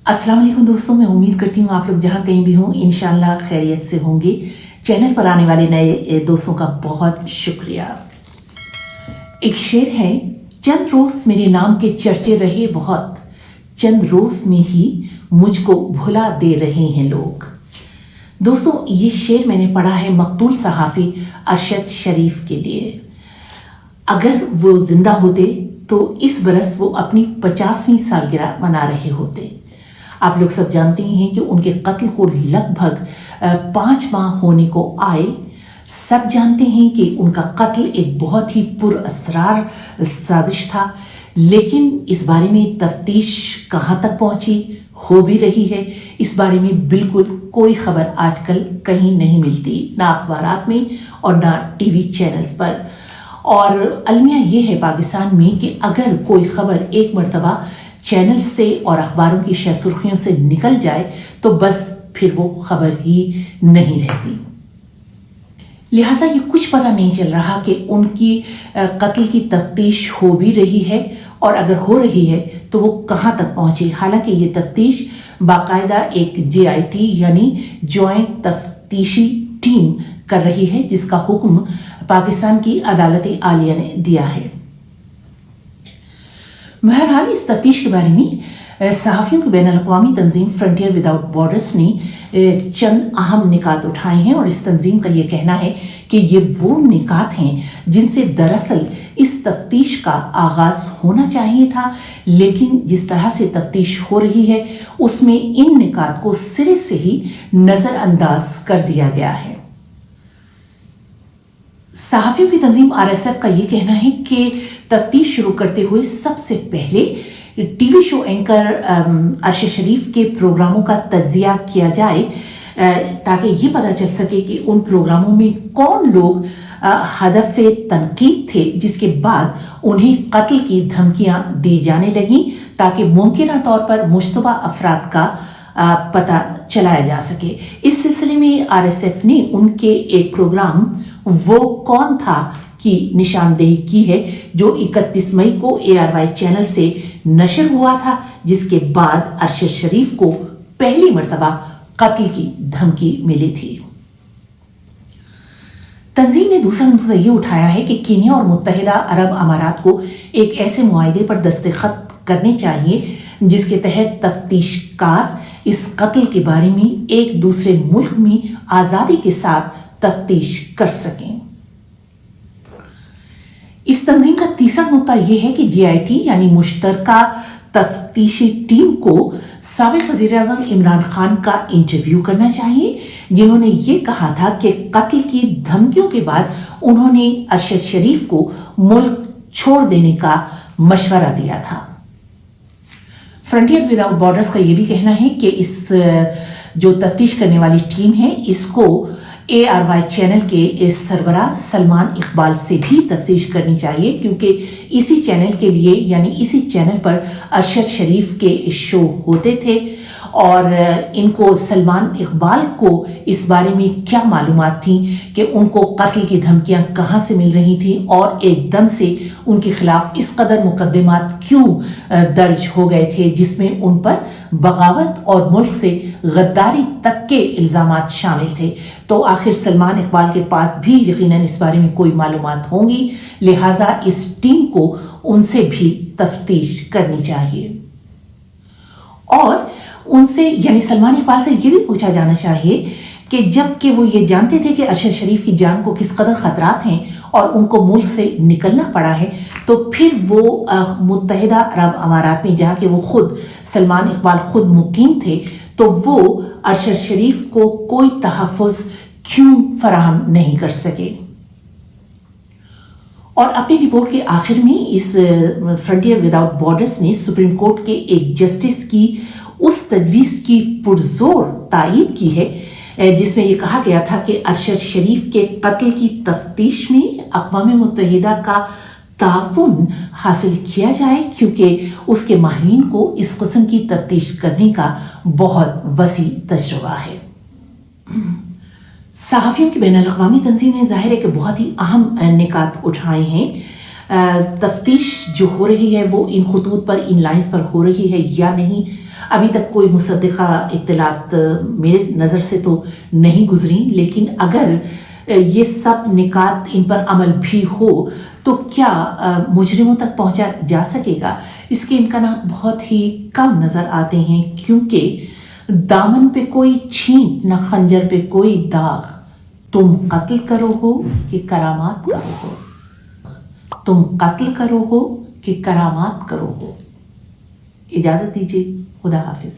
अस्सलाम वालेकुम दोस्तों, मैं उम्मीद करती हूँ आप लोग जहाँ कहीं भी हों इंशाल्लाह खैरियत से होंगे। चैनल पर आने वाले नए दोस्तों का बहुत शुक्रिया। एक शेर है, चंद रोज मेरे नाम के चर्चे रहे बहुत, चंद रोज में ही मुझको भुला दे रहे हैं लोग। दोस्तों, ये शेर मैंने पढ़ा है मकतूल सहाफ़ी अरशद शरीफ के लिए। अगर वो जिंदा होते तो इस बरस वो अपनी 50वीं सालगिरह मना रहे होते। आप लोग सब जानते ही हैं कि उनके कत्ल को लगभग 5 माह होने को आए। सब जानते हैं कि उनका कत्ल एक बहुत ही पुरअसरार साजिश था, लेकिन इस बारे में तफ्तीश कहाँ तक पहुंची, हो भी रही है, इस बारे में बिल्कुल कोई खबर आजकल कहीं नहीं मिलती, ना अखबारात में और ना टीवी चैनल्स पर। और अलमिया ये है पाकिस्तान में कि अगर कोई खबर एक मरतबा चैनल से और अखबारों की शह सुर्खियों से निकल जाए तो बस फिर वो खबर ही नहीं रहती। लिहाजा ये कुछ पता नहीं चल रहा कि उनकी कत्ल की तफ्तीश हो भी रही है, और अगर हो रही है तो वो कहाँ तक पहुंची। हालांकि ये तफ्तीश बाकायदा एक JIT यानी जॉइंट तफ्तीशी टीम कर रही है, जिसका हुक्म पाकिस्तान की अदालत आलिया ने दिया है। बहरहाल इस तफ्तीश के बारे में सहाफ़ियों की बैन अल-अक़वामी तंजीम फ्रंटियर विदाउट बॉर्डर्स ने चंद अहम निकात उठाए हैं, और इस तंजीम का ये कहना है कि ये वो निकात हैं जिनसे दरअसल इस तफ्तीश का आगाज होना चाहिए था, लेकिन जिस तरह से तफ्तीश हो रही है उसमें इन निकात को सिरे से ही नजरअंदाज कर दिया गया है। सहाफ़ियों की तंजीम RSF का ये कहना है कि तफ्तीश शुरू करते हुए सबसे पहले टीवी शो एंकर अरशद शरीफ के प्रोग्रामों का तज्जिया किया जाए, ताकि ये पता चल सके कि उन प्रोग्रामों में कौन लोग हदफ तनकीद थे, जिसके बाद उन्हें कत्ल की धमकियां दी जाने लगी, ताकि मुमकिन तौर पर मुश्तबा अफराद का पता चलाया जा सके। इस सिलसिले में RSF ने उनके एक प्रोग्राम वो कौन था की निशानदेही की है, जो 31 मई को ARY चैनल से नशर हुआ था, जिसके बाद अरशद शरीफ को पहली मर्तबा कत्ल की धमकी मिली थी। तंजीम ने दूसरा मुद्दा ये उठाया है कि कीनिया और मुत्तहिदा अरब अमारात को एक ऐसे मुआहदे पर दस्तखत करने चाहिए जिसके तहत तफ्तीशकार इस कत्ल के बारे में एक दूसरे मुल्क में आजादी के साथ तफ्तीश कर सकें। इस तंजीम का तीसरा मुद्दा यह है कि JIT यानी मुश्तरका तफ्तीशी टीम को साबिक वज़ीर-ए-आज़म इमरान खान का इंटरव्यू करना चाहिए, जिन्होंने ये कहा था कि कत्ल की धमकियों के बाद उन्होंने अरशद शरीफ को मुल्क छोड़ देने का मशवरा दिया था। फ्रंटियर विदाउट बॉर्डर्स का यह भी कहना है कि इस जो तफ्तीश करने वाली टीम है इसको ARY चैनल के इस सरबराह सलमान इकबाल से भी तफ्तीश करनी चाहिए, क्योंकि इसी चैनल के लिए यानी इसी चैनल पर अरशद शरीफ के शो होते थे, और इनको सलमान इकबाल को इस बारे में क्या मालूमात थी कि उनको कत्ल की धमकियां कहां से मिल रही थी, और एकदम से उनके खिलाफ इस कदर मुकदमात क्यों दर्ज हो गए थे, जिसमें उन पर बगावत और मुल्क से गद्दारी तक के इल्जामात शामिल थे। तो आखिर सलमान इकबाल के पास भी यकीनन इस बारे में कोई मालूमात होंगी, लिहाजा इस टीम को उनसे भी तफ्तीश करनी चाहिए, और उनसे यानी सलमान इकबाल से ये भी पूछा जाना चाहिए कि जबकि वो ये जानते थे कि अरशद शरीफ की जान को किस कदर खतरात हैं और उनको मुल्क से निकलना पड़ा है, तो फिर वो मुत्तहिदा अरब अमारात में जहाँ के वो खुद सलमान इकबाल खुद मुकीम थे, तो वो अरशद शरीफ को कोई तहफ़्फ़ुज़ क्यों फराहम नहीं कर सके। और अपनी रिपोर्ट के आखिर में इस फ्रंटियर विदाउट बॉर्डर्स ने सुप्रीम कोर्ट के एक जस्टिस की उस तजवीज़ की पुरजोर तायीद की है, जिसमें यह कहा गया था कि अरशद शरीफ के कत्ल की तफ्तीश में अक़वाम मुत्तहिदा का ताउन हासिल किया जाए, क्योंकि उसके माहिरीन को इस किस्म की तफ्तीश करने का बहुत वसी तजुर्बा है। सहाफ़ियों की बैन अल-अक़वामी तंजीम ने ज़ाहिर है कि बहुत ही अहम निकात उठाए हैं। तफ्तीश जो हो रही है वो इन खतूत पर, इन लाइन्स पर हो रही है या नहीं, अभी तक कोई मुसद्दिक़ा इत्तलात मेरे नज़र से तो नहीं गुजरी, लेकिन अगर ये सब निकात इन पर अमल भी हो तो क्या मुजरिमों तक पहुंचा जा सकेगा, इसके इम्कानात बहुत ही कम नज़र आते हैं, क्योंकि दामन पे कोई छींट न खंजर पे कोई दाग, तुम कत्ल करो हो कि करामात करो हो, तुम कत्ल करो हो कि करामात करो हो। इजाज़त दीजिए, खुदा हाफिज।